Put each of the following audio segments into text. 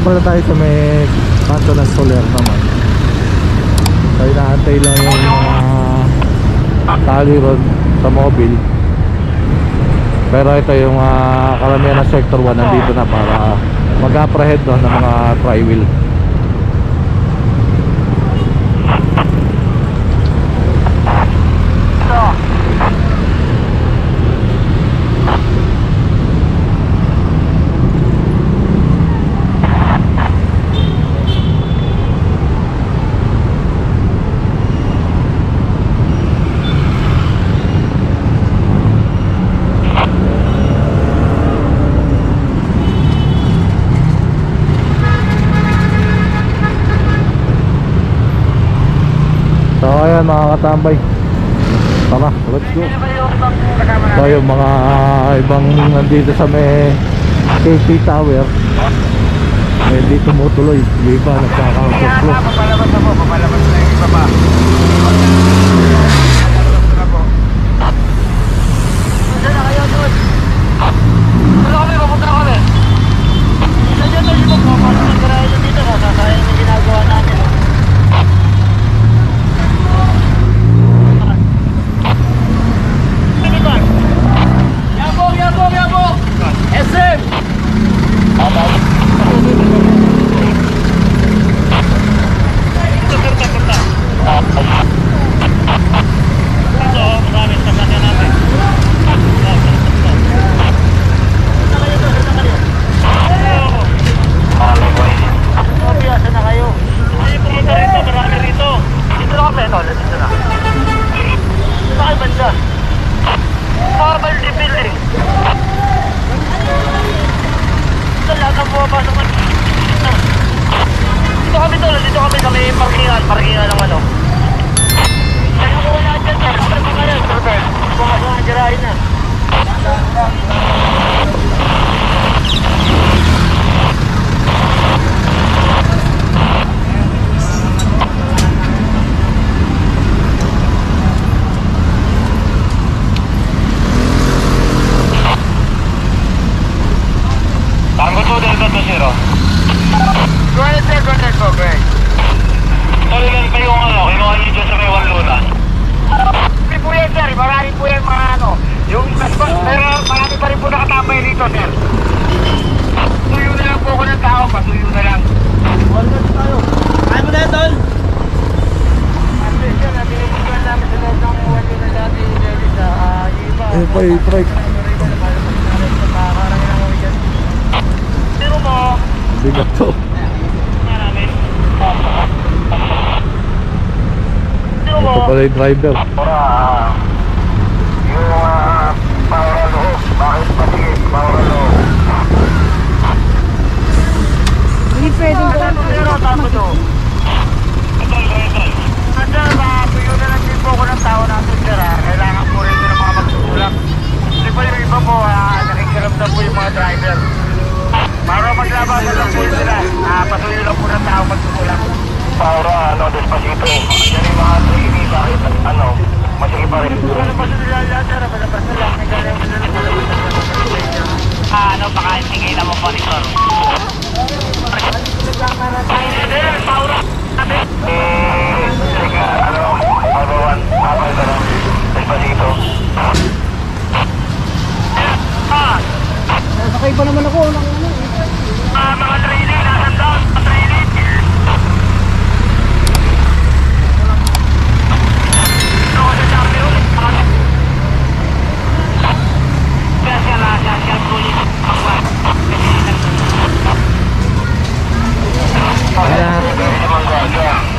na pala tayo sa may kanto ng Soler naman. So inaantay lang yung tali ron sa mobile. Pero ito yung karamihan ng sector 1 nandito na para mag-apprehend ng mga tri-wheel. So ayan mga katambay, tara, let's go. So yung mga ibang nandito sa may KT Tower, hindi tumutuloy. Yung iba nagkaka-outflow. Papalabas na po, papalabas na yung iba pa. Saan na kayo doon? Wala kami, papunta kami. Saan dyan tayo po, papasok ng garahe nyo dito, kasasayang yung ginagawa namin. Yabong! SM! Parkingan ng ano. Kaya ko wala dyan, sir. Ano pa rin, sir? Pumasok ang garahe na. Tango to, Delta to 0. Go ahead, sir. Go ahead, go ahead. Talagang kayo ang ano, kinuha nyo dyan sa may Luna. Hindi po yan, sir. Marami po yan mga ano. Yung pero marami pa rin po nakatambay dito, sir. Suyo na lang po ako ng tao, pasuyo na lang. Walnut tayo. Kaya mo na yan, Tol? Kasi yan, nabinibigyan namin sa loob ng Walnut na dati sa iba. Eh, trike. Pero mo, bigat to. Ito pala yung driver. Yung power loob, bakit patigil power loob? Hindi pwedeng Pero tama to. Sir, tuyo na lang din po ako ng tao natin, sir. Kailangan po rin ng mga magsusulak. Hindi pa yung iba po, nakikiramdam po yung mga driver. Para maglabasan lang po yun sila. Pasuyo lang po ng tao magsusulak. Paura, despacito. Yan yung mga training, bakit, masige pa rin. Palabas na nila lahat, sir. Palabas na lang. Nagalang na lang palabas na lang. Baka ibigay na mo monitor. Paura. Teka, Paura 1, despacito. Sakay pa naman ako ng Mga training, nasan down? Training.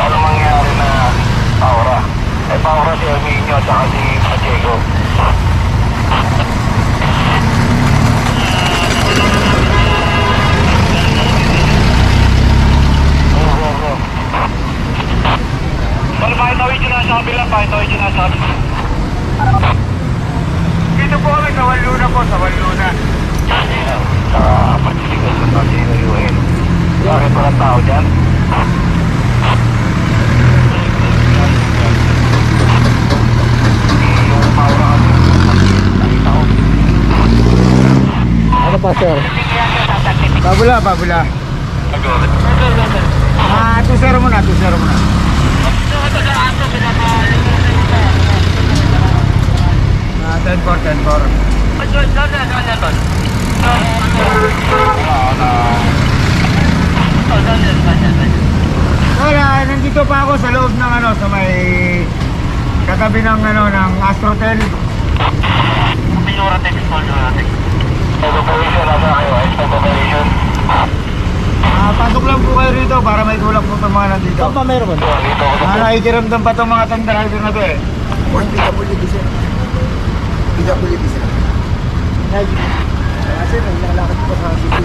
Ano mangyari na Paura? Paura si Arminio at saka si Pacheco. Pakitawid nyo na sa kabila, pakitawid nyo na sa kabila. Dito po kami sa Luna po, sa Luna. Pagsiligas ng Pasino UN. Bakit walang tao dyan? Yung Paura kasi, nakita ko. Ano pa, sir? Babula. 2-0 muna, 2-0 muna. Ah, 10-4, 10-4. Wala, nandito pa ako sa loob ng ano, sa may katabi ng ano, ng Astrotel. Pinuratex, Pinuratex. Operation, nasa kayo, operation. Pasok lang po kayo rito para may tulak po itong mga nandito. Saan pa meron? Nakikiramdam pa itong mga driver na to eh. PWD sir. PWD sir. Kasi naglalakad ko sa sisi.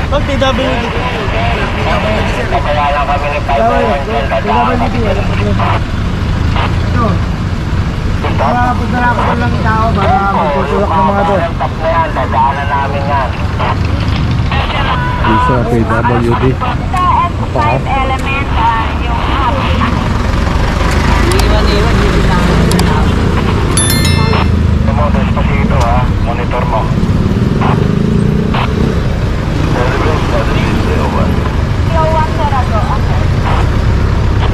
Pag PWD. PWD sir. Kaya lang kami ni PWD, walang problema. Ito. Kaya punta na ako doon lang tao para magtutulak ng mga to. Top na yan, dadaanan namin yan. Isa PWD. Sa S5 element, yung hub. Ito mo, despacito ha, monitor mo. Yung 1 Serago, okay.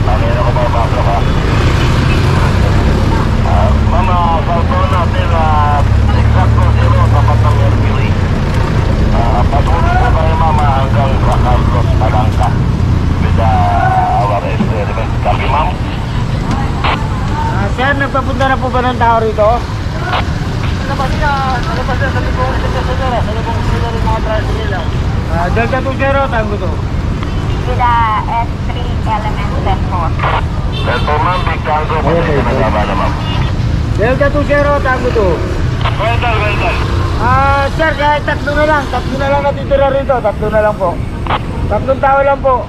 Pangin ako mapasok ha. Mama, cellphone natin, exacto 0, tapat ng Mercury. Pag-uwi ko kayo mama hanggang sa Carlos Palangka with our experiment. Copy ma'am? Sir, nagpapunta na po ba ng tao rito? Delta 20, tango to. With the S3 element set 4. Cellphone ma'am, big tango. Pati na nagaba na ma'am. Delta 20, tango to. Well done. Sir, kahit tatlo na lang natitira rito, tatlo na lang po. Tatlong tao lang po.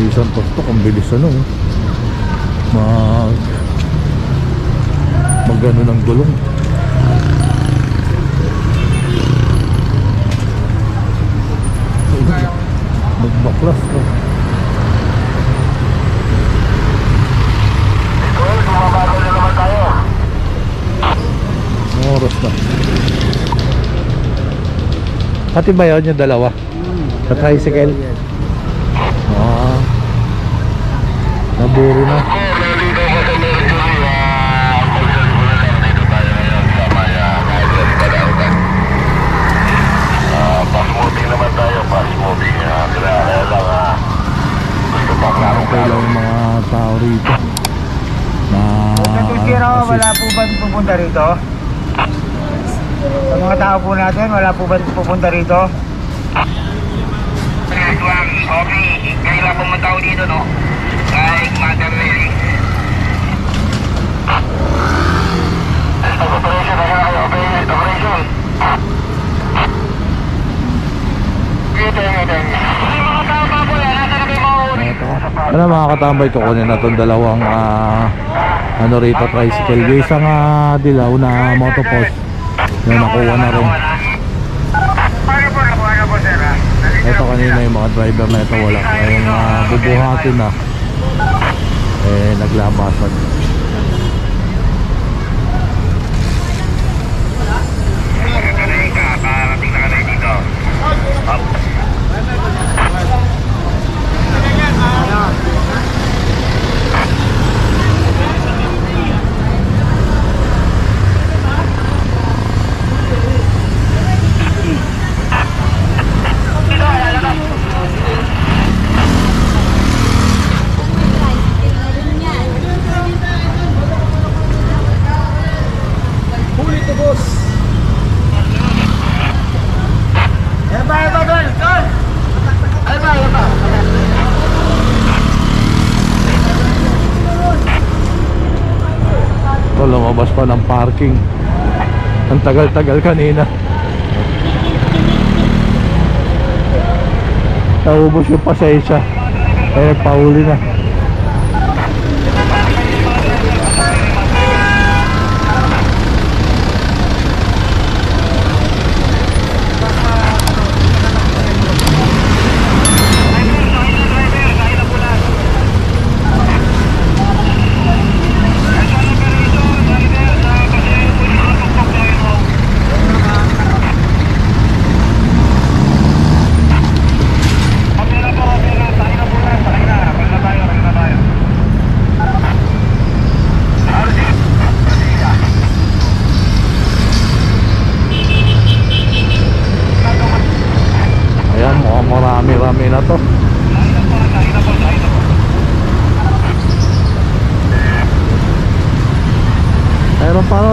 Isang tuktok, ang bilis ano. Magano ng gulong. Magbaklas. Well, bumabago na naman tayo. Ang oras na. Pati ba yun yung dalawa? Sa tricycle? Naburo na. Nandito ko sa Mercury, pagsalit ko na lang. Dito tayo ngayon sa may Kailan Palangka. Fast moving naman tayo, fast moving. Kaya lang, gusto pa klaro Okay lang yung mga tao rito na Delta 20, wala po ba pupunta rito? Sa mga tao po natin, wala po ba pupunta rito? Okay, kailan pumunta ko dito, no? Like Mother Mary. Operation, operation. ano mga katambay, kukunin na itong dalawang ano rito, tricycle. Yung isang dilaw na motopost na nakuha na rin. Paano po sir? Ito kanina yung mga driver na ito wala. Yung bubuhatin na naglabasan. Parating na ka na dito. Ito, lumabas pa ng parking. Ang tagal-tagal kanina. Naubos yung pasensya. Pauli na.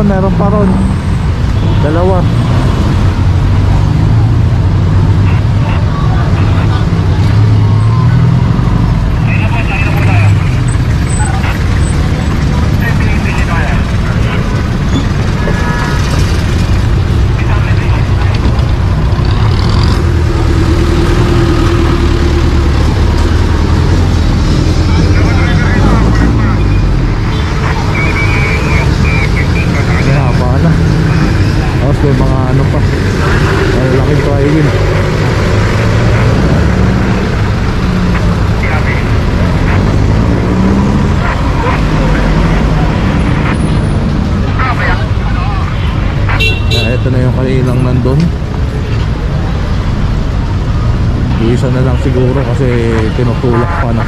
meron pa ron. Dalawa. Tapos may mga ano pa, malalaking triwheel. Ito na yung kanilang nandun. Isa na lang siguro kasi tinutulak pa na.